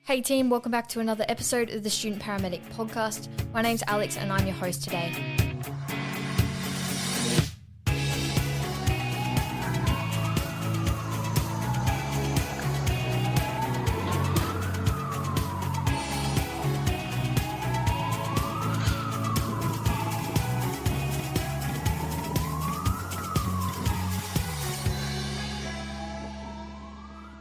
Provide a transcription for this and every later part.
Hey team, welcome back to another episode of the Student Paramedic podcast. My name's Alex and I'm your host today.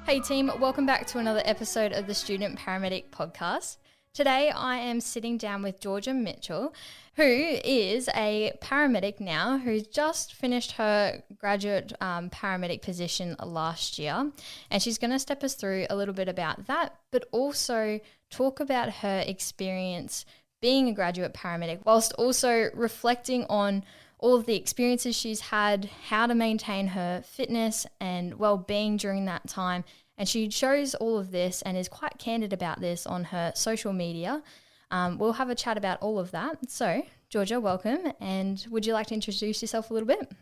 Hey team, welcome back to another episode of the Student Paramedic podcast. Today I am sitting down with Georgia Mitchell, who is a paramedic now, who's just finished her graduate paramedic position last year. And she's going to step us through a little bit about that, but also talk about her experience being a graduate paramedic, whilst also reflecting on all of the experiences she's had, how to maintain her fitness and well-being during that time. And she shows all of this and is quite candid about this on her social media. We'll have a chat about all of that. So, Georgia, welcome. And would you like to introduce yourself a little bit?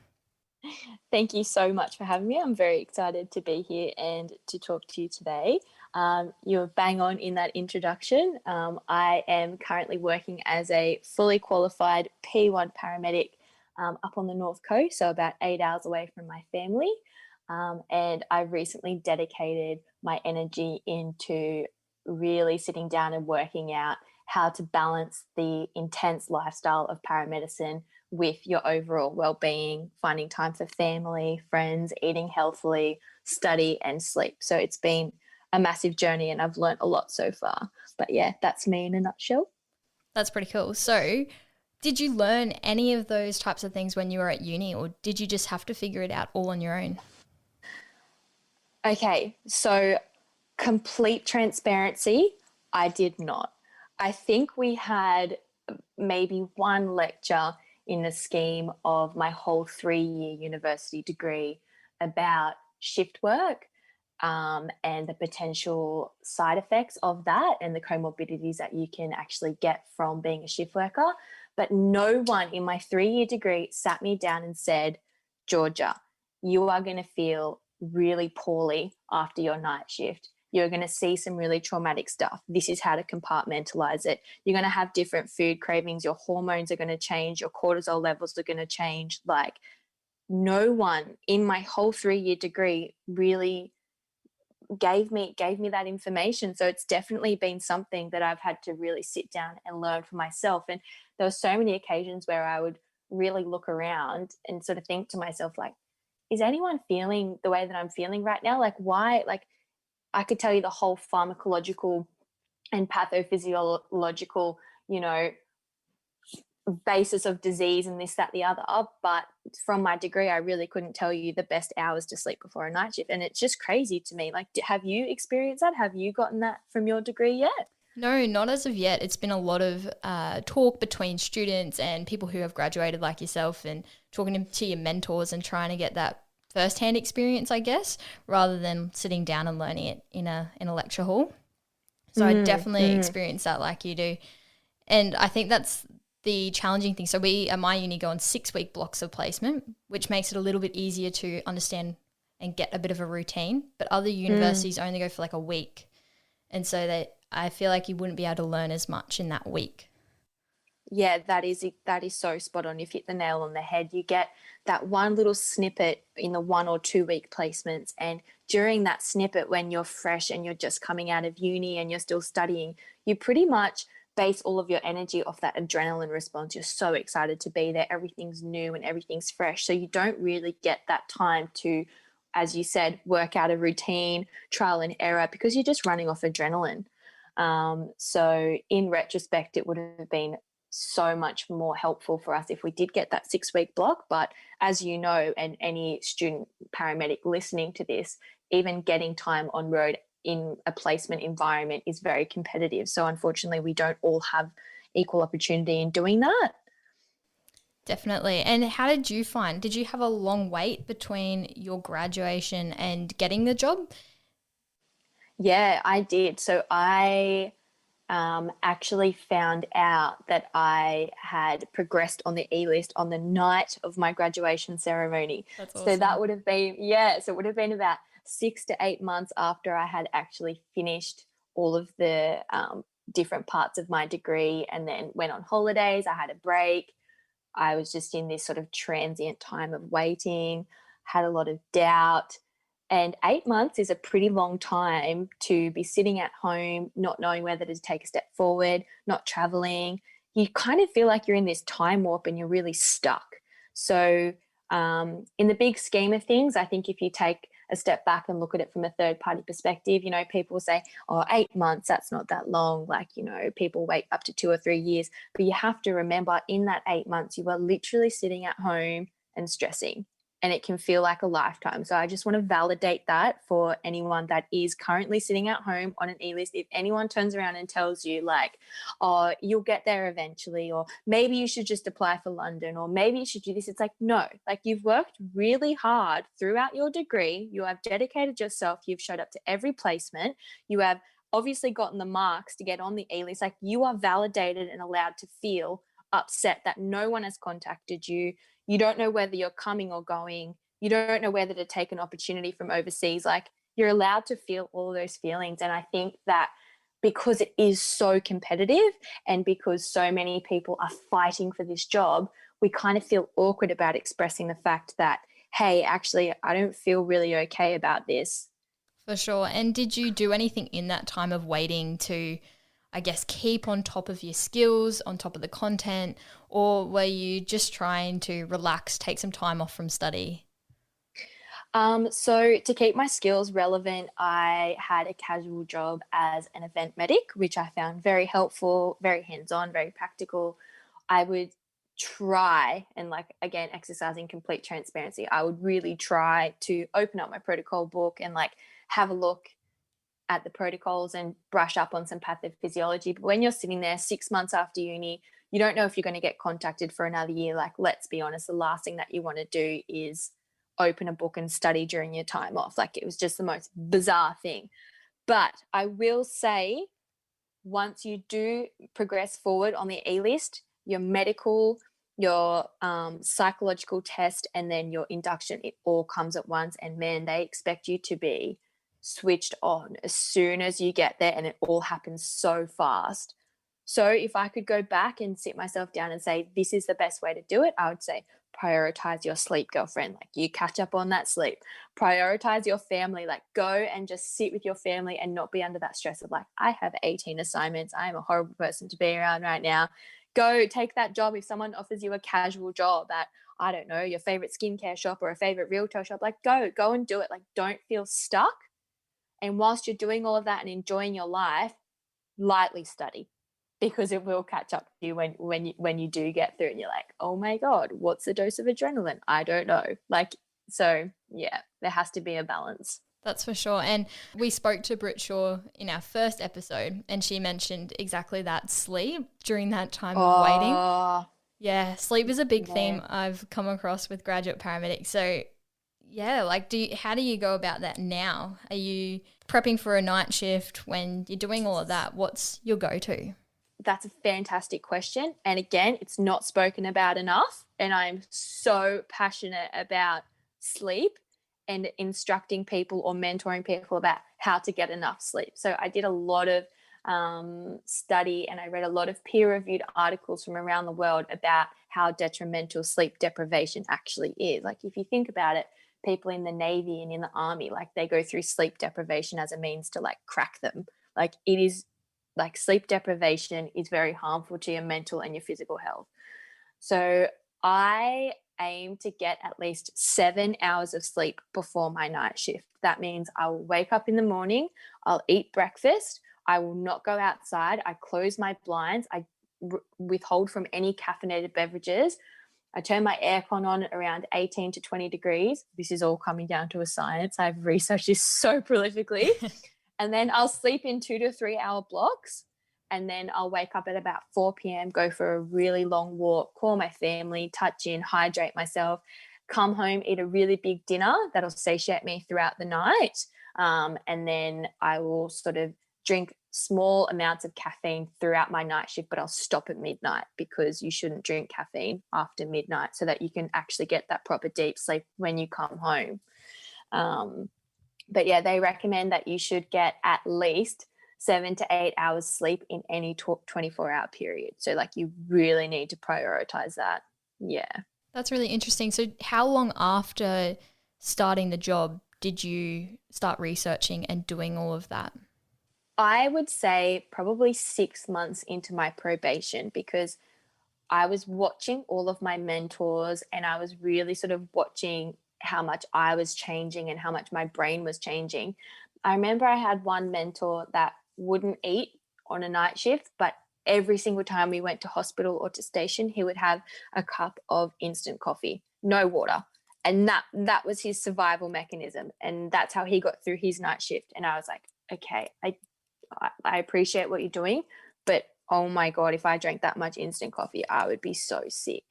Thank you so much for having me. I'm very excited to be here and to talk to you today. You're bang on in that introduction. I am currently working as a fully qualified P1 paramedic up on the North Coast, so about 8 hours away from my family. And I recently dedicated my energy into really sitting down and working out how to balance the intense lifestyle of paramedicine with your overall well-being, finding time for family, friends, eating healthily, study and sleep. So it's been a massive journey and I've learned a lot so far. But yeah, that's me in a nutshell. That's pretty cool. So did you learn any of those types of things when you were at uni, or did you just have to figure it out all on your own? Okay, so complete transparency, I did not. I think we had maybe one lecture in the scheme of my whole 3-year university degree about shift work and the potential side effects of that and the comorbidities that you can actually get from being a shift worker. But no one in my 3-year degree sat me down and said, Georgia, you are going to feel really poorly after your night shift. You're going to see some really traumatic stuff. This is how to compartmentalize it. You're going to have different food cravings. Your hormones are going to change. Your cortisol levels are going to change. Like, no one in my whole 3-year degree really gave me that information. So it's definitely been something that I've had to really sit down and learn for myself. And there were so many occasions where I would really look around and sort of think to myself, like, is anyone feeling the way that I'm feeling right now? Like, why? Like, I could tell you the whole pharmacological and pathophysiological, basis of disease and this, that, the other. But from my degree, I really couldn't tell you the best hours to sleep before a night shift. And it's just crazy to me. Like, have you experienced that? Have you gotten that from your degree yet? No, not as of yet. It's been a lot of talk between students and people who have graduated like yourself, and talking to your mentors and trying to get that first-hand experience, I guess, rather than sitting down and learning it in a lecture hall. So I definitely experienced that like you do. And I think that's the challenging thing. So we at my uni go on 6-week blocks of placement, which makes it a little bit easier to understand and get a bit of a routine. But other universities only go for like a week. And so I feel like you wouldn't be able to learn as much in that week. Yeah, that is so spot on. You've hit the nail on the head. You get that one little snippet in the 1 or 2 week placements. And during that snippet, when you're fresh and you're just coming out of uni and you're still studying, you pretty much base all of your energy off that adrenaline response. You're so excited to be there. Everything's new and everything's fresh. So you don't really get that time to, as you said, work out a routine, trial and error, because you're just running off adrenaline. So in retrospect, it would have been so much more helpful for us if we did get that 6-week block. But as you know, and any student paramedic listening to this, even getting time on road in a placement environment is very competitive. So unfortunately, we don't all have equal opportunity in doing that. Definitely. And how did you find? Did you have a long wait between your graduation and getting the job? Yeah, I did. So I actually found out that I had progressed on the E-list on the night of my graduation ceremony. That's awesome. So that would have been, so it would have been about 6 to 8 months after I had actually finished all of the different parts of my degree and then went on holidays. I had a break. I was just in this sort of transient time of waiting, had a lot of doubt. And 8 months is a pretty long time to be sitting at home, not knowing whether to take a step forward, not traveling. You kind of feel like you're in this time warp and you're really stuck. So, in the big scheme of things, I think if you take a step back and look at it from a third party perspective, people will say, oh, 8 months, that's not that long. Like, people wait up to 2 or 3 years. But you have to remember in that 8 months, you are literally sitting at home and stressing. And it can feel like a lifetime. So I just want to validate that for anyone that is currently sitting at home on an e-list. If anyone turns around and tells you like, oh, you'll get there eventually, or maybe you should just apply for London, or maybe you should do this. It's like, no, like you've worked really hard throughout your degree. You have dedicated yourself. You've showed up to every placement. You have obviously gotten the marks to get on the e-list. Like you are validated and allowed to feel upset that no one has contacted you. You don't know whether you're coming or going. You don't know whether to take an opportunity from overseas. Like you're allowed to feel all those feelings. And I think that because it is so competitive and because so many people are fighting for this job, we kind of feel awkward about expressing the fact that, hey, actually, I don't feel really okay about this. For sure. And did you do anything in that time of waiting to, I guess, keep on top of your skills, on top of the content, or were you just trying to relax, take some time off from study? So to keep my skills relevant, I had a casual job as an event medic, which I found very helpful, very hands-on, very practical. I would try, and like again, exercising complete transparency, I would really try to open up my protocol book and like have a look at the protocols and brush up on some pathophysiology. But when you're sitting there 6 months after uni, you don't know if you're going to get contacted for another year. Like, let's be honest, the last thing that you want to do is open a book and study during your time off. Like, it was just the most bizarre thing. But I will say, once you do progress forward on the e-list, your medical, your psychological test, and then your induction, it all comes at once. And man, they expect you to be switched on as soon as you get there, and it all happens so fast. So if I could go back and sit myself down and say, this is the best way to do it, I would say, prioritize your sleep, girlfriend. Like, you catch up on that sleep. Prioritize your family. Like, go and just sit with your family and not be under that stress of like, I have 18 assignments. I am a horrible person to be around right now. Go take that job. If someone offers you a casual job at, I don't know, your favorite skincare shop or a favorite realtor shop, like go and do it. Like, don't feel stuck. And whilst you're doing all of that and enjoying your life, lightly study, because it will catch up to you when you do get through and you're like, oh my God, what's the dose of adrenaline? I don't know. Like, so yeah, there has to be a balance. That's for sure. And we spoke to Brit Shaw in our first episode and she mentioned exactly that, sleep during that time of waiting. Yeah, sleep is a big theme I've come across with graduate paramedics. So yeah, like how do you go about that now? Are you prepping for a night shift when you're doing all of that? What's your go-to? That's a fantastic question. And again, it's not spoken about enough. And I'm so passionate about sleep and instructing people or mentoring people about how to get enough sleep. So I did a lot of study and I read a lot of peer-reviewed articles from around the world about how detrimental sleep deprivation actually is. Like, if you think about it, people in the Navy and in the Army, like, they go through sleep deprivation as a means to like crack them. Like, it is like, sleep deprivation is very harmful to your mental and your physical health. So I aim to get at least 7 hours of sleep before my night shift. That means I will wake up in the morning, I'll eat breakfast, I will not go outside, I close my blinds, I withhold from any caffeinated beverages, I turn my aircon on at around 18 to 20 degrees. This is all coming down to a science. I've researched this so prolifically. And then I'll sleep in 2 to 3 hour blocks. And then I'll wake up at about 4 p.m., go for a really long walk, call my family, touch in, hydrate myself, come home, eat a really big dinner that'll satiate me throughout the night. And then I will sort of drink small amounts of caffeine throughout my night shift, but I'll stop at midnight, because you shouldn't drink caffeine after midnight, so that you can actually get that proper deep sleep when you come home. But yeah, they recommend that you should get at least 7 to 8 hours sleep in any 24-hour period. So like you really need to prioritize that. Yeah. That's really interesting. So how long after starting the job did you start researching and doing all of that? I would say probably 6 months into my probation, because I was watching all of my mentors and I was really sort of watching how much I was changing and how much my brain was changing. I remember I had one mentor that wouldn't eat on a night shift, but every single time we went to hospital or to station, he would have a cup of instant coffee, no water. And that was his survival mechanism. And that's how he got through his night shift. And I was like, okay, I appreciate what you're doing, but oh my God, if I drank that much instant coffee, I would be so sick.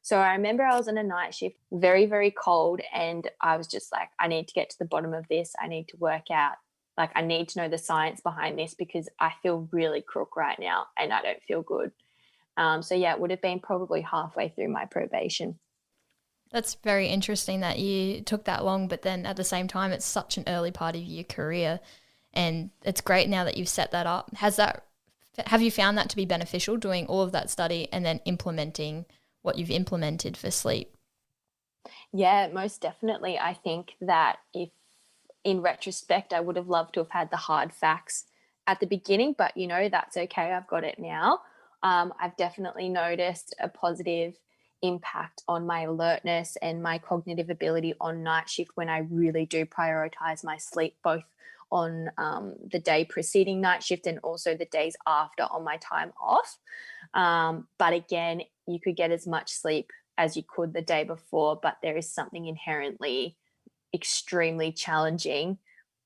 So I remember I was on a night shift, very, very cold, and I was just like, I need to get to the bottom of this. I need to work out, like, I need to know the science behind this because I feel really crook right now and I don't feel good. So yeah, it would have been probably halfway through my probation. That's very interesting that you took that long, but then at the same time, it's such an early part of your career. And it's great now that you've set that up. Have you found that to be beneficial, doing all of that study and then implementing what you've implemented for sleep? Yeah, most definitely. I think that if in retrospect, I would have loved to have had the hard facts at the beginning, but that's okay. I've got it now. I've definitely noticed a positive impact on my alertness and my cognitive ability on night shift when I really do prioritize my sleep, both on the day preceding night shift and also the days after on my time off. But again, you could get as much sleep as you could the day before, but there is something inherently extremely challenging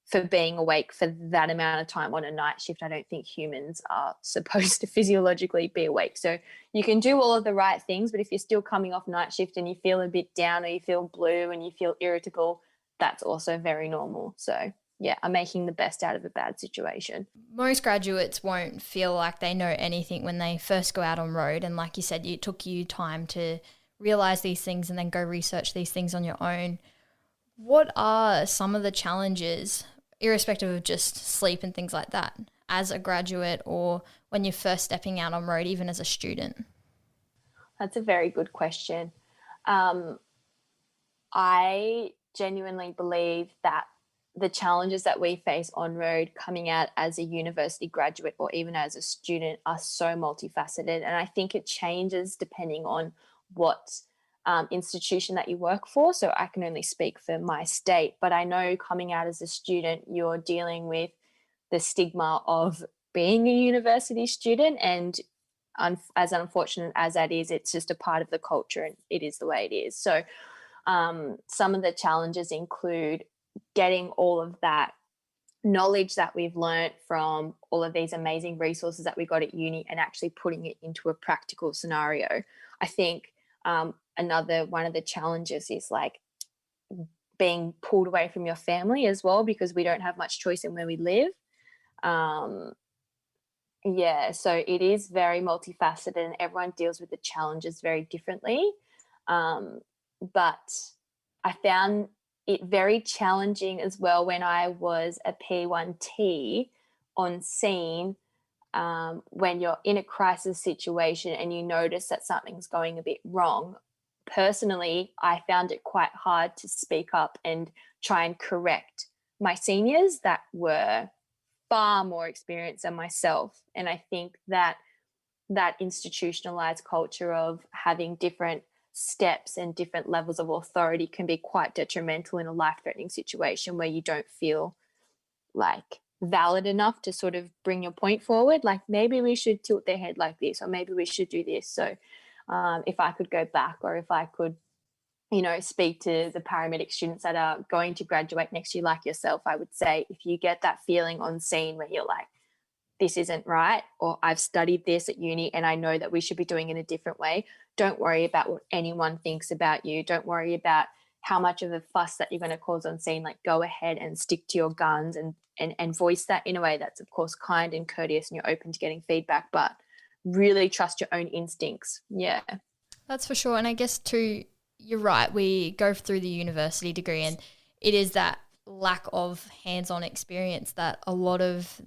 for being awake for that amount of time on a night shift. I don't think humans are supposed to physiologically be awake. So you can do all of the right things, but if you're still coming off night shift and you feel a bit down or you feel blue and you feel irritable, that's also very normal. So yeah, I'm making the best out of a bad situation. Most graduates won't feel like they know anything when they first go out on road. And like you said, it took you time to realize these things and then go research these things on your own. What are some of the challenges, irrespective of just sleep and things like that, as a graduate or when you're first stepping out on road, even as a student? That's a very good question. I genuinely believe that the challenges that we face on road coming out as a university graduate or even as a student are so multifaceted. And I think it changes depending on what institution that you work for. So I can only speak for my state, but I know coming out as a student, you're dealing with the stigma of being a university student. And as unfortunate as that is, it's just a part of the culture and it is the way it is. So some of the challenges include getting all of that knowledge that we've learned from all of these amazing resources that we got at uni and actually putting it into a practical scenario. I think another one of the challenges is like being pulled away from your family as well, because we don't have much choice in where we live. Yeah, so it is very multifaceted and everyone deals with the challenges very differently. But I found it very challenging as well when I was a P1T on scene, when you're in a crisis situation and you notice that something's going a bit wrong. Personally, I found it quite hard to speak up and try and correct my seniors that were far more experienced than myself. And I think that institutionalized culture of having different steps and different levels of authority can be quite detrimental in a life-threatening situation where you don't feel like valid enough to sort of bring your point forward. Like maybe we should tilt their head like this, or maybe we should do this. So if I could go back, or if I could, speak to the paramedic students that are going to graduate next year like yourself, I would say if you get that feeling on scene where you're like, this isn't right, or I've studied this at uni and I know that we should be doing it a different way, don't worry about what anyone thinks about you. Don't worry about how much of a fuss that you're going to cause on scene. Like go ahead and stick to your guns and voice that in a way that's of course kind and courteous and you're open to getting feedback, but really trust your own instincts. Yeah. That's for sure. And I guess too, you're right. We go through the university degree and it is that lack of hands-on experience that a lot of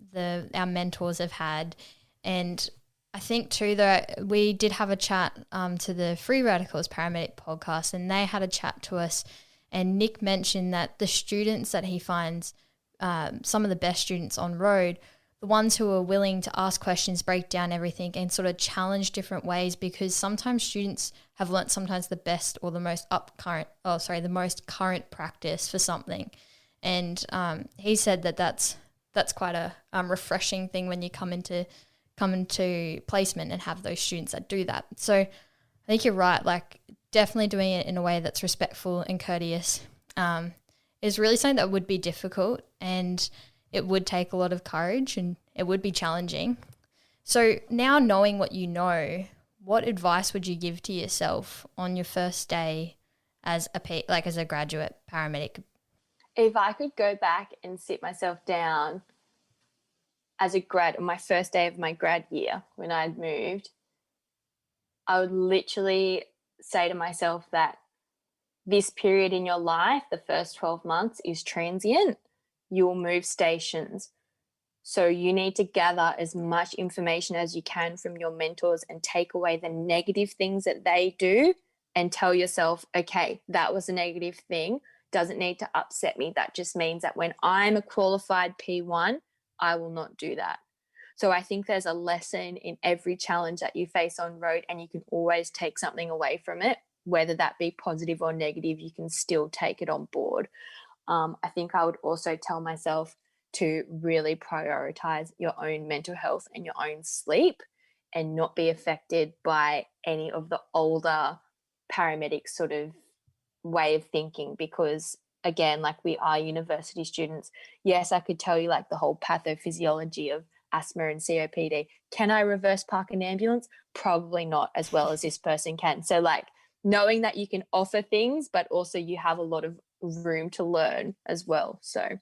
our mentors have had. And I think too that we did have a chat to the Free Radicals Paramedic podcast, and they had a chat to us, and Nick mentioned that the students that he finds, some of the best students on road, the ones who are willing to ask questions, break down everything, and sort of challenge different ways, because sometimes students have learnt sometimes the best or the most the most current practice for something. And he said that that's quite a refreshing thing when you come into placement and have those students that do that. So I think you're right, like definitely doing it in a way that's respectful and courteous is really something that would be difficult, and it would take a lot of courage, and it would be challenging. So now, knowing what you know, what advice would you give to yourself on your first day as a graduate paramedic? If I could go back and sit myself down as a grad on my first day of my grad year when I'd moved, I would literally say to myself that this period in your life, the first 12 months, is transient. You will move stations. So you need to gather as much information as you can from your mentors and take away the negative things that they do and tell yourself, okay, that was a negative thing. Doesn't need to upset me. That just means that when I'm a qualified P1, I will not do that. So I think there's a lesson in every challenge that you face on road, and you can always take something away from it, whether that be positive or negative. You can still take it on board. I think I would also tell myself to really prioritize your own mental health and your own sleep, and not be affected by any of the older paramedic sort of way of thinking, because again, like, we are university students. Yes, I could tell you like the whole pathophysiology of asthma and COPD. Can I reverse park an ambulance? Probably not as well as this person can. So like, knowing that you can offer things, but also you have a lot of room to learn as well. So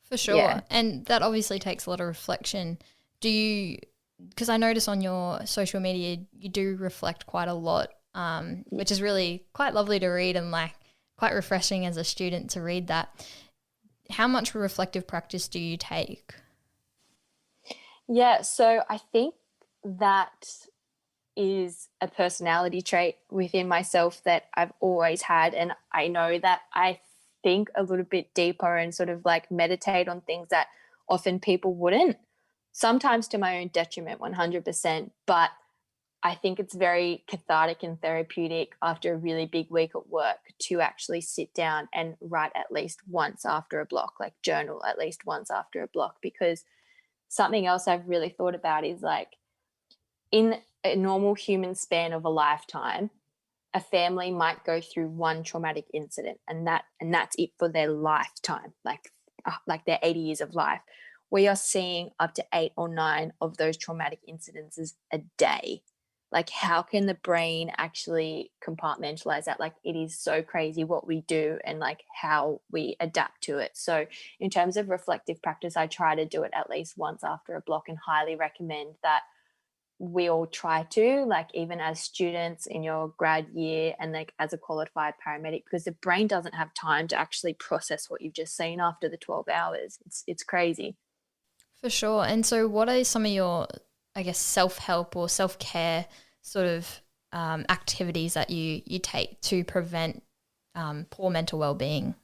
for sure. Yeah. And that obviously takes a lot of reflection. Because I notice on your social media, you do reflect quite a lot, which is really quite lovely to read, and like quite refreshing as a student to read that. How much reflective practice do you take? Yeah, so I think that is a personality trait within myself that I've always had. And I know that I think a little bit deeper and sort of like meditate on things that often people wouldn't, sometimes to my own detriment, 100%. But I think it's very cathartic and therapeutic after a really big week at work to actually sit down and write at least once after a block, like journal at least once after a block. Because something else I've really thought about is like, in a normal human span of a lifetime, a family might go through one traumatic incident, and that's it for their lifetime, like their 80 years of life. We are seeing up to 8 or 9 of those traumatic incidences a day. Like, how can the brain actually compartmentalize that? Like, it is so crazy what we do and like how we adapt to it. So in terms of reflective practice, I try to do it at least once after a block, and highly recommend that we all try to, like, even as students in your grad year and like as a qualified paramedic, because the brain doesn't have time to actually process what you've just seen after the 12 hours. It's crazy. For sure. And so what are some of your, I guess, self-help or self-care sort of activities that you take to prevent poor mental well-being?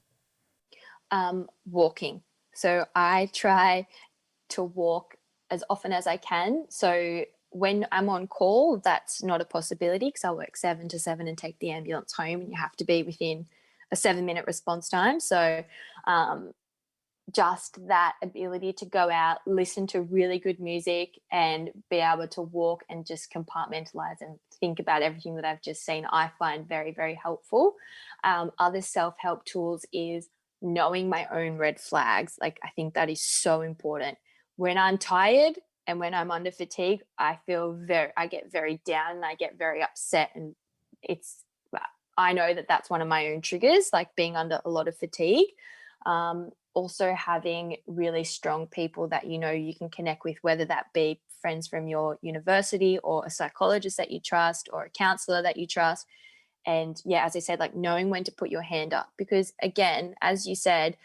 Walking. So I try to walk as often as I can. So when I'm on call, that's not a possibility because I work 7 to 7 and take the ambulance home, and you have to be within a 7-minute response time. So just that ability to go out, listen to really good music, and be able to walk and just compartmentalize and think about everything that I've just seen, I find very, very helpful. Other self-help tools is knowing my own red flags. Like, I think that is so important. When I'm tired and when I'm under fatigue, I get very down and I get very upset, and I know that that's one of my own triggers, like being under a lot of fatigue. Also having really strong people that you can connect with, whether that be friends from your university or a psychologist that you trust or a counselor that you trust. And yeah, as I said, like knowing when to put your hand up, because again, as you said,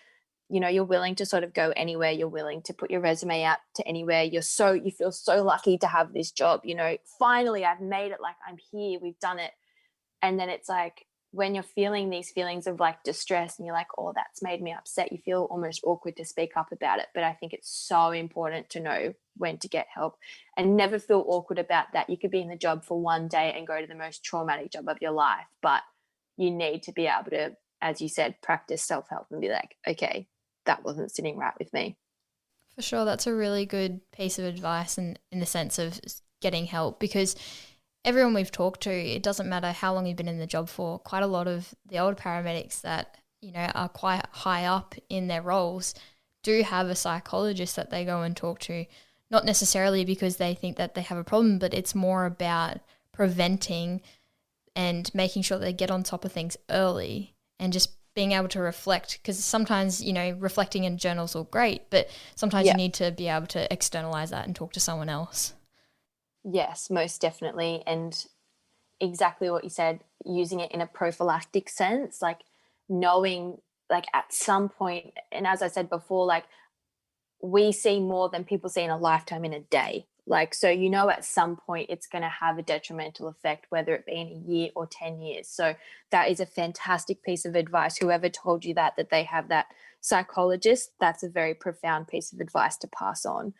you're willing to sort of go anywhere. You're willing to put your resume out to anywhere. You feel so lucky to have this job. Finally I've made it. Like, I'm here. We've done it. And then it's like, when you're feeling these feelings of like distress and you're like, oh, that's made me upset, you feel almost awkward to speak up about it. But I think it's so important to know when to get help and never feel awkward about that. You could be in the job for one day and go to the most traumatic job of your life, but you need to be able to, as you said, practice self-help and be like, okay, that wasn't sitting right with me. For sure. That's a really good piece of advice in the sense of getting help, because everyone we've talked to, it doesn't matter how long you've been in the job for, quite a lot of the older paramedics that, are quite high up in their roles do have a psychologist that they go and talk to, not necessarily because they think that they have a problem, but it's more about preventing and making sure they get on top of things early and just being able to reflect, because sometimes, reflecting in journals are great, but sometimes you need to be able to externalize that and talk to someone else. Yes, most definitely. And exactly what you said, using it in a prophylactic sense, like knowing, like at some point, and as I said before, like we see more than people see in a lifetime in a day. Like, so, at some point it's going to have a detrimental effect, whether it be in a year or 10 years. So that is a fantastic piece of advice. Whoever told you that they have that psychologist, that's a very profound piece of advice to pass on.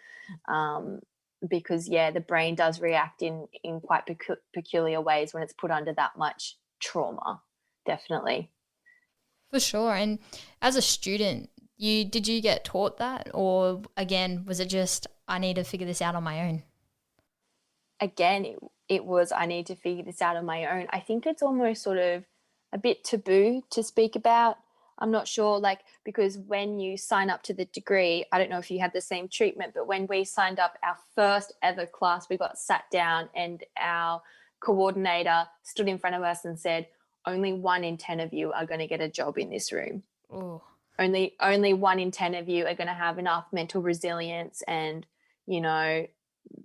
Because the brain does react in quite peculiar ways when it's put under that much trauma. Definitely. For sure. And as a student, did you get taught that, or again, was it just, I need to figure this out on my own? Again, it was, I need to figure this out on my own. I think it's almost sort of a bit taboo to speak about. I'm not sure, like, because when you sign up to the degree, I don't know if you had the same treatment, but when we signed up our first ever class, we got sat down and our coordinator stood in front of us and said, only 1 in 10 of you are going to get a job in this room. Oh. Only 1 in 10 of you are going to have enough mental resilience and,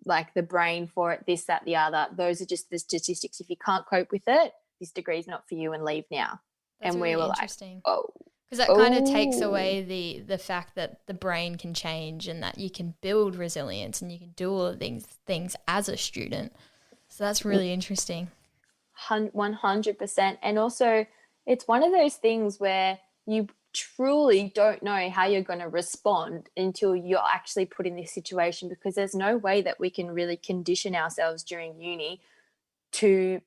like the brain for it, this, that, the other. Those are just the statistics. If you can't cope with it, this degree is not for you and leave now. That's and really we were interesting. like, oh. Because that kind of takes away the fact that the brain can change and that you can build resilience and you can do all of these things as a student. So that's really interesting. 100%. And also, it's one of those things where you truly don't know how you're going to respond until you're actually put in this situation, because there's no way that we can really condition ourselves during uni to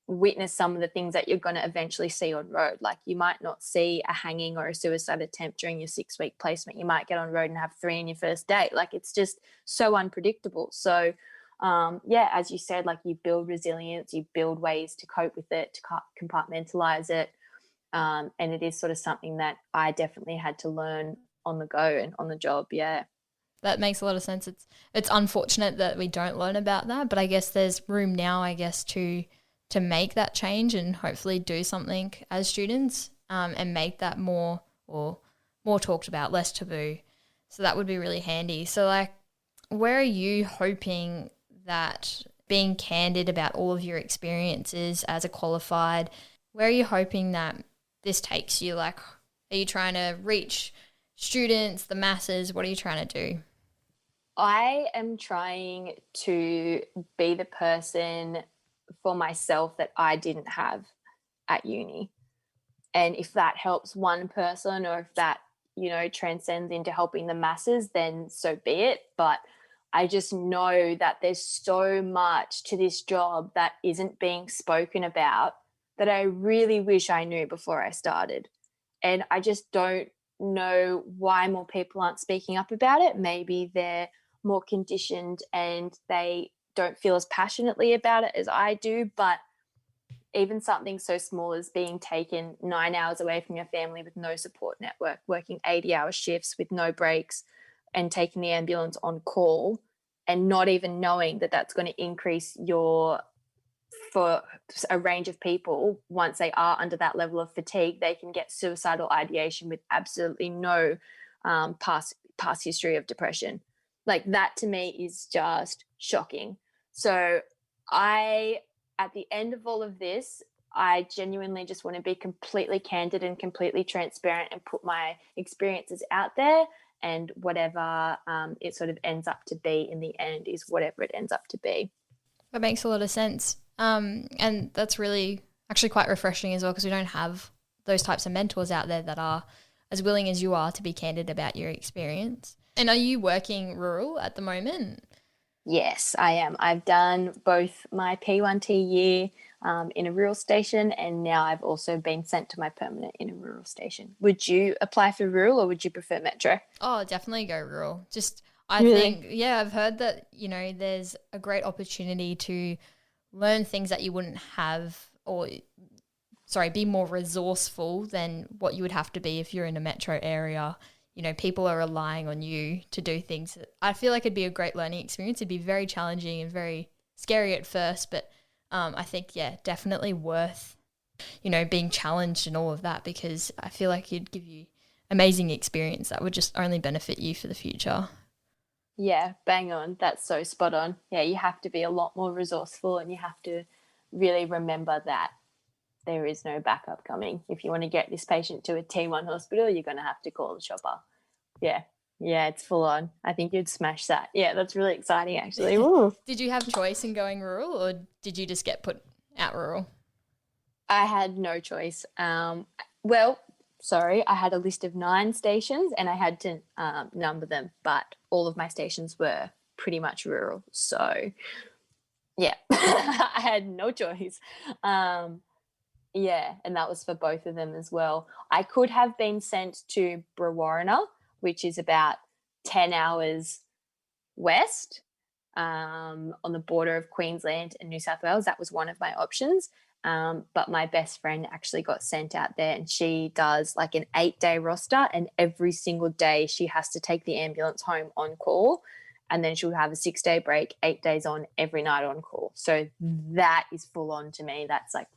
witness some of the things that you're going to eventually see on road. Like, you might not see a hanging or a suicide attempt during your 6-week placement. You might get on road and have 3 in your first day. Like, it's just so unpredictable. So as you said, like, you build resilience, you build ways to cope with it, to compartmentalize it. And it is sort of something that I definitely had to learn on the go and on the job. Yeah. That makes a lot of sense. It's unfortunate that we don't learn about that, but I guess there's room now, I guess, to make that change and hopefully do something as students, and make that more talked about, less taboo. So that would be really handy. So, like, where are you hoping that, being candid about all of your experiences as a qualified, where are you hoping that this takes you? Like, are you trying to reach students, the masses? What are you trying to do? I am trying to be the person for myself that I didn't have at uni. And if that helps one person, or if that, transcends into helping the masses, then so be it. But I just know that there's so much to this job that isn't being spoken about that I really wish I knew before I started. And I just don't know why more people aren't speaking up about it. Maybe they're more conditioned and they don't feel as passionately about it as I do. But even something so small as being taken 9 hours away from your family with no support network, working 80-hour shifts with no breaks, and taking the ambulance on call, and not even knowing that that's going to increase for a range of people, once they are under that level of fatigue, they can get suicidal ideation with absolutely no past history of depression. Like, that to me is just shocking. So at the end of all of this, I genuinely just want to be completely candid and completely transparent and put my experiences out there, and whatever it sort of ends up to be in the end is whatever it ends up to be. That makes a lot of sense. And that's really actually quite refreshing as well, because we don't have those types of mentors out there that are as willing as you are to be candid about your experience. And are you working rural at the moment? Yes, I am. I've done both my P1T year in a rural station, and now I've also been sent to my permanent in a rural station. Would you apply for rural, or would you prefer metro? Oh, definitely go rural. Just, I Really? think, yeah, I've heard that, there's a great opportunity to learn things that you wouldn't have, or, sorry, be more resourceful than what you would have to be if you're in a metro area. People are relying on you to do things. I feel like it'd be a great learning experience. It'd be very challenging and very scary at first, but I think, yeah, definitely worth, being challenged and all of that, because I feel like it'd give you amazing experience that would just only benefit you for the future. Yeah, bang on. That's so spot on. Yeah, you have to be a lot more resourceful, and you have to really remember that there is no backup coming. If you want to get this patient to a T1 hospital, you're going to have to call the chopper. Yeah. Yeah, it's full on. I think you'd smash that. Yeah, that's really exciting, actually. Ooh. Did you have choice in going rural, or did you just get put out rural? I had no choice. Well, sorry, I had a list of 9 stations, and I had to number them, but all of my stations were pretty much rural. So, yeah, I had no choice. Yeah, and that was for both of them as well. I could have been sent to Brewarrina, which is about 10 hours west, on the border of Queensland and New South Wales. That was one of my options. But my best friend actually got sent out there, and she does like an 8-day roster, and every single day she has to take the ambulance home on call, and then she'll have a 6-day break, 8 days on, every night on call. So that is full on to me. That's like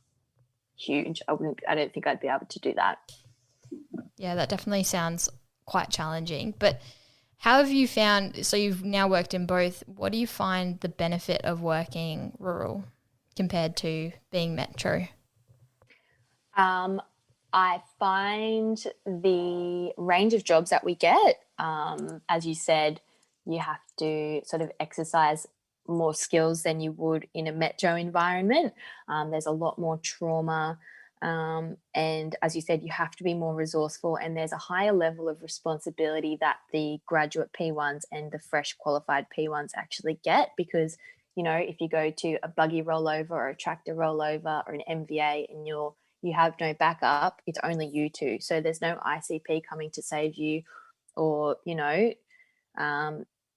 huge. I don't think I'd be able to do that. Yeah, that definitely sounds quite challenging. But how have you found, so you've now worked in both, what do you find the benefit of working rural compared to being metro? I find the range of jobs that we get, as you said, you have to sort of exercise more skills than you would in a metro environment. There's a lot more trauma. And as you said, you have to be more resourceful, and there's a higher level of responsibility that the graduate P1s and the fresh qualified P1s actually get, because, if you go to a buggy rollover or a tractor rollover or an MVA and you have no backup, it's only you two. So there's no ICP coming to save you, or,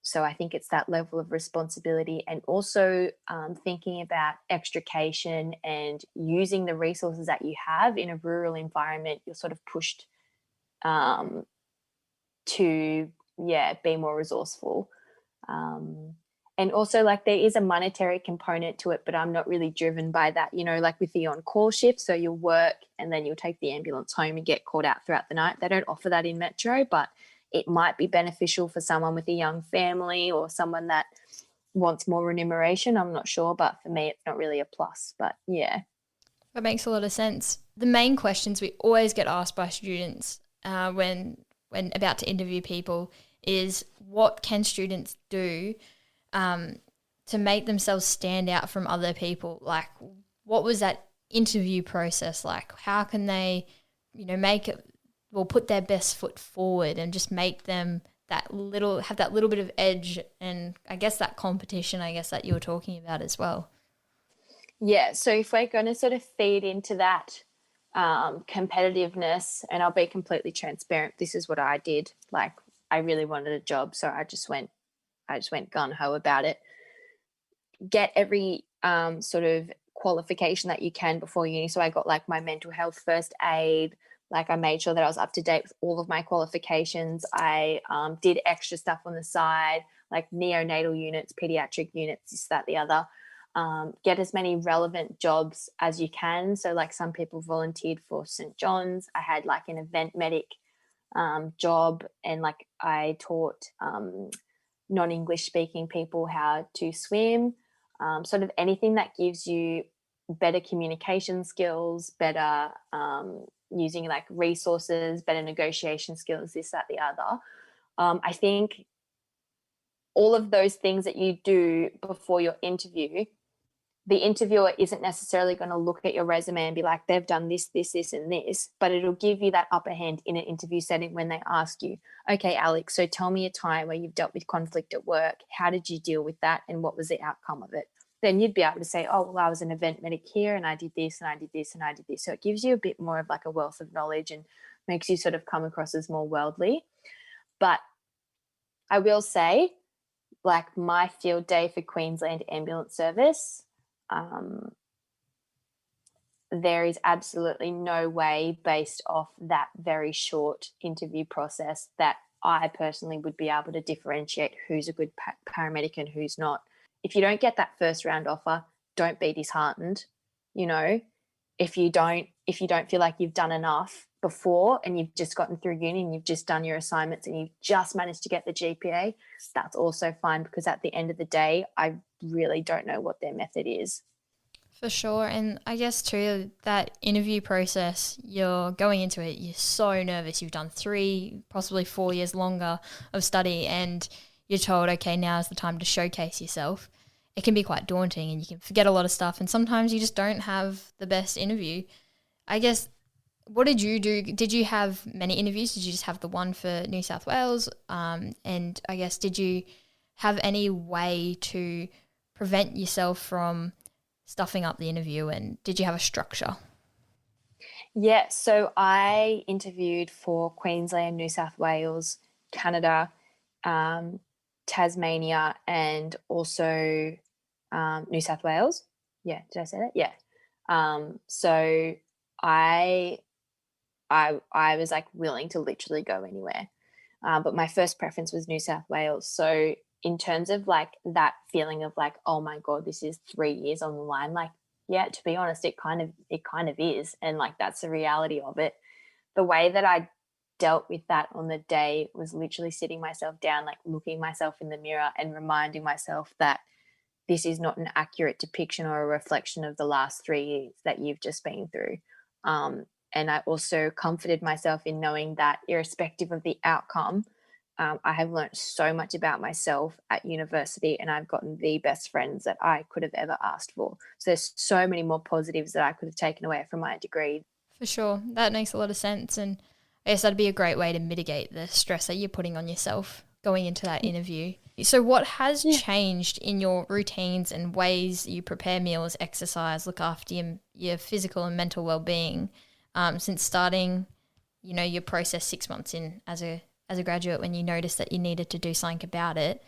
so I think it's that level of responsibility, and also thinking about extrication and using the resources that you have in a rural environment. You're sort of pushed to, be more resourceful. And also, like, there is a monetary component to it, but I'm not really driven by that, like with the on-call shift. So you'll work and then you'll take the ambulance home and get called out throughout the night. They don't offer that in metro, but it might be beneficial for someone with a young family or someone that wants more remuneration. I'm not sure, but for me, it's not really a plus. But yeah. That makes a lot of sense. The main questions we always get asked by students when about to interview people is, what can students do to make themselves stand out from other people? Like, what was that interview process like? How can they, make it, put their best foot forward and just make them have that little bit of edge, and I guess that competition, that you were talking about as well. Yeah, so if we're going to sort of feed into that competitiveness, and I'll be completely transparent, this is what I did. Like, I really wanted a job, so I just went gung-ho about it. Get every sort of qualification that you can before uni. So I got like my mental health first aid. Like, I made sure that I was up to date with all of my qualifications. I did extra stuff on the side, like neonatal units, pediatric units, this, that, the other. Get as many relevant jobs as you can. So, like, some people volunteered for St. John's. I had like an event medic job, and like I taught non-English speaking people how to swim. Sort of anything that gives you better communication skills, better using like resources, better negotiation skills, this, that, the other. I think all of those things that you do before your interview, the interviewer isn't necessarily going to look at your resume and be like, they've done this, this, this, and this, but it'll give you that upper hand in an interview setting when they ask you, okay, Alex, so tell me a time where you've dealt with conflict at work. How did you deal with that? And what was the outcome of it? Then you'd be able to say, oh, well, I was an event medic here and I did this and I did this and I did this. So it gives you a bit more of like a wealth of knowledge and makes you sort of come across as more worldly. But I will say, like my field day for Queensland Ambulance Service, there is absolutely no way based off that very short interview process that I personally would be able to differentiate who's a good paramedic and who's not. If you don't get that first round offer, don't be disheartened. You know, if you don't feel like you've done enough before and you've just gotten through uni and you've just done your assignments and you've just managed to get the GPA, that's also fine, because at the end of the day, I really don't know what their method is. For sure. And I guess too, that interview process, you're going into it, you're so nervous. You've done 3, possibly 4 years longer of study, and you're told, okay, now's the time to showcase yourself. It can be quite daunting and you can forget a lot of stuff, and sometimes you just don't have the best interview. I guess, what did you do? Did you have many interviews? Did you just have the one for New South Wales? And I guess, did you have any way to prevent yourself from stuffing up the interview, and did you have a structure? Yeah, so I interviewed for Queensland, New South Wales, Canada, Tasmania, and also New South Wales. Yeah, did I say that? Yeah. So I was like willing to literally go anywhere, but my first preference was New South Wales. So in terms of like that feeling of like, oh my God, this is 3 years on the line. Like, yeah, to be honest, it kind of is. And like, that's the reality of it. The way that I dealt with that on the day was literally sitting myself down, like looking myself in the mirror and reminding myself that this is not an accurate depiction or a reflection of the last 3 years that you've just been through. And I also comforted myself in knowing that irrespective of the outcome, I have learned so much about myself at university, and I've gotten the best friends that I could have ever asked for. So there's so many more positives that I could have taken away from my degree. For sure. That makes a lot of sense. And I guess that'd be a great way to mitigate the stress that you're putting on yourself going into that interview. So what has changed in your routines and ways you prepare meals, exercise, look after your physical and mental well-being since starting, your process 6 months in as a graduate, when you noticed that you needed to do something about it?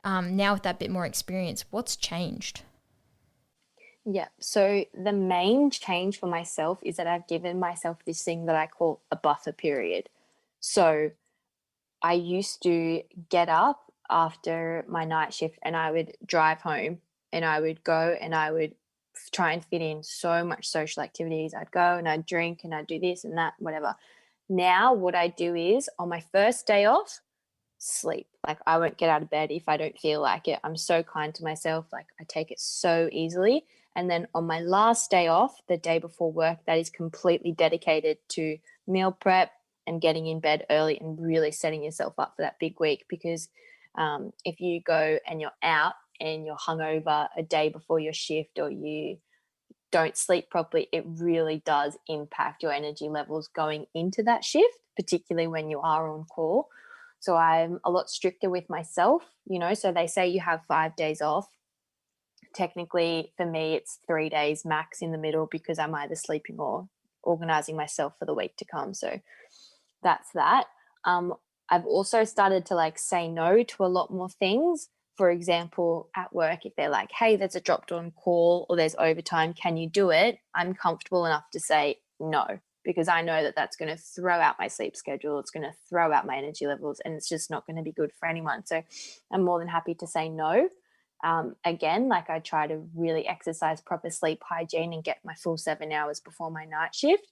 Now with that bit more experience, what's changed? Yeah. So the main change for myself is that I've given myself this thing that I call a buffer period. So I used to get up after my night shift and I would drive home and I would go and I would try and fit in so much social activities. I'd go and I'd drink and I'd do this and that, whatever. Now what I do is on my first day off, sleep. Like I won't get out of bed if I don't feel like it. I'm so kind to myself. Like I take it so easily. And then on my last day off, the day before work, that is completely dedicated to meal prep and getting in bed early and really setting yourself up for that big week. Because if you go and you're out and you're hungover a day before your shift, or you don't sleep properly, it really does impact your energy levels going into that shift, particularly when you are on call. So I'm a lot stricter with myself, so they say you have 5 days off. Technically for me, it's 3 days max in the middle, because I'm either sleeping or organizing myself for the week to come. So that's that. I've also started to like say no to a lot more things. For example, at work, if they're like, hey, there's a dropped on call or there's overtime, can you do it? I'm comfortable enough to say no, because I know that that's going to throw out my sleep schedule. It's going to throw out my energy levels, and it's just not going to be good for anyone. So I'm more than happy to say no. Again, like I try to really exercise proper sleep hygiene and get my full 7 hours before my night shift.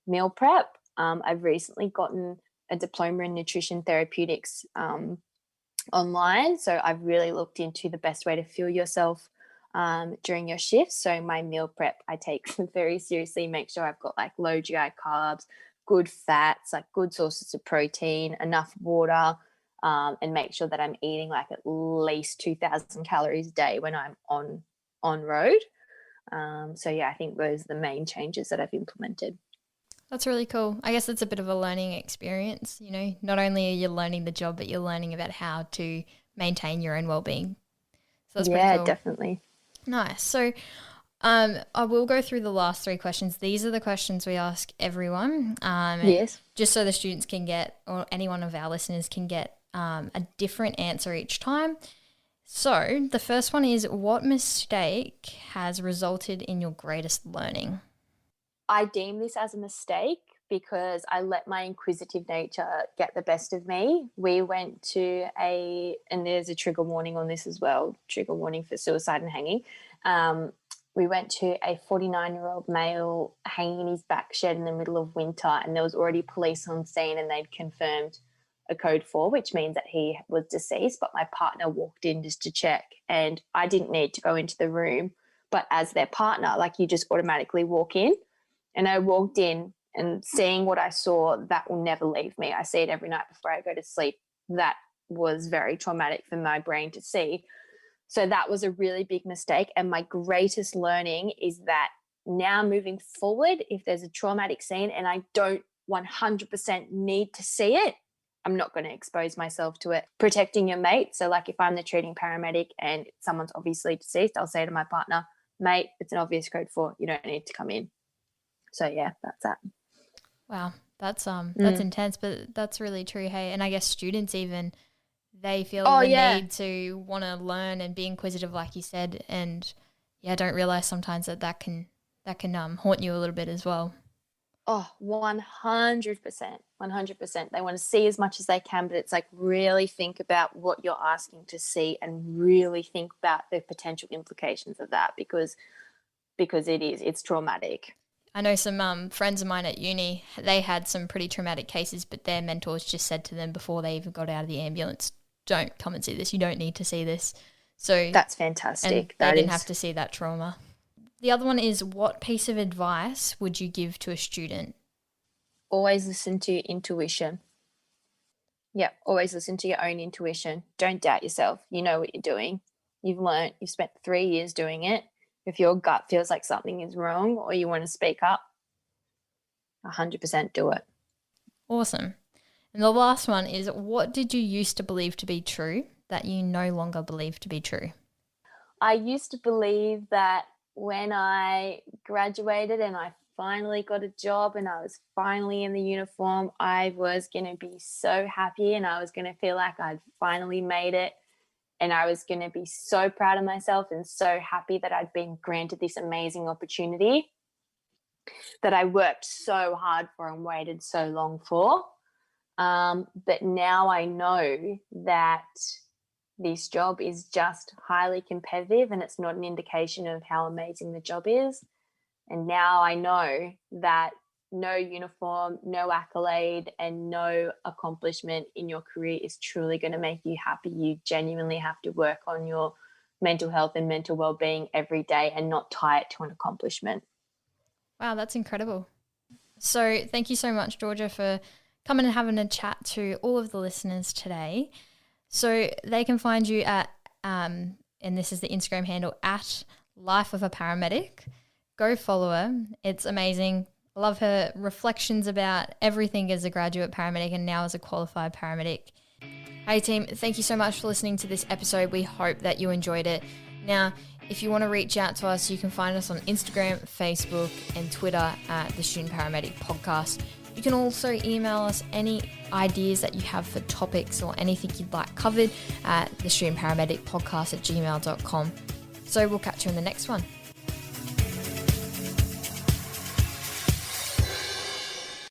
Meal prep. I've recently gotten a diploma in nutrition therapeutics online. So I've really looked into the best way to fuel yourself. during your shifts. So my meal prep, I take very seriously, make sure I've got like low GI carbs, good fats, like good sources of protein, enough water, and make sure that I'm eating like at least 2,000 calories a day when I'm on road. So yeah, I think those are the main changes that I've implemented. That's really cool. I guess it's a bit of a learning experience, you know, not only are you learning the job, but you're learning about how to maintain your own well-being. So that's pretty cool. Definitely. Nice. So I will go through the last 3 questions. These are the questions we ask everyone. Yes. Just so the students can get, or any one of our listeners can get a different answer each time. So the first one is, what mistake has resulted in your greatest learning? I deem this as a mistake because I let my inquisitive nature get the best of me. We went to and there's a trigger warning on this as well, trigger warning for suicide and hanging. We went to a 49-year-old male hanging in his back shed in the middle of winter, and there was already police on scene, and they'd confirmed a code 4, which means that he was deceased, but my partner walked in just to check, and I didn't need to go into the room, but as their partner, like, you just automatically walk in. And I walked in, and seeing what I saw, that will never leave me. I see it every night before I go to sleep. That was very traumatic for my brain to see. So that was a really big mistake. And my greatest learning is that now moving forward, if there's a traumatic scene and I don't 100% need to see it, I'm not going to expose myself to it. Protecting your mate. So like if I'm the treating paramedic and someone's obviously deceased, I'll say to my partner, mate, it's an obvious code 4. You don't need to come in. So yeah, that's that. Wow, that's intense, but that's really true. Hey, and I guess students even, they feel need to want to learn and be inquisitive, like you said, and don't realize sometimes that can haunt you a little bit as well. Oh, 100%, 100%. They want to see as much as they can, but it's like really think about what you're asking to see and really think about the potential implications of that because it's traumatic. I know some friends of mine at uni, they had some pretty traumatic cases, but their mentors just said to them before they even got out of the ambulance, don't come and see this. You don't need to see this. So that's fantastic. And they didn't have to see that trauma. The other one is, what piece of advice would you give to a student? Always listen to your intuition. Yeah, always listen to your own intuition. Don't doubt yourself. You know what you're doing. You've learned. You've spent 3 years doing it. If your gut feels like something is wrong or you want to speak up, 100% do it. Awesome. And the last one is, what did you used to believe to be true that you no longer believe to be true? I used to believe that when I graduated and I finally got a job and I was finally in the uniform, I was going to be so happy and I was going to feel like I'd finally made it. And I was going to be so proud of myself and so happy that I'd been granted this amazing opportunity that I worked so hard for and waited so long for. But now I know that this job is just highly competitive and it's not an indication of how amazing the job is. And now I know that no uniform, no accolade, and no accomplishment in your career is truly going to make you happy. You genuinely have to work on your mental health and mental well-being every day and not tie it to an accomplishment. Wow, that's incredible. So thank you so much, Georgia, for coming and having a chat to all of the listeners today. So they can find you at, and this is the Instagram handle, at Life of a Paramedic. Go follow her. It's amazing. I love her reflections about everything as a graduate paramedic and now as a qualified paramedic. Hey team, thank you so much for listening to this episode. We hope that you enjoyed it. Now, if you want to reach out to us, you can find us on Instagram, Facebook, and Twitter at the Student Paramedic Podcast. You can also email us any ideas that you have for topics or anything you'd like covered at the Student Paramedic Podcast at gmail.com. So we'll catch you in the next one.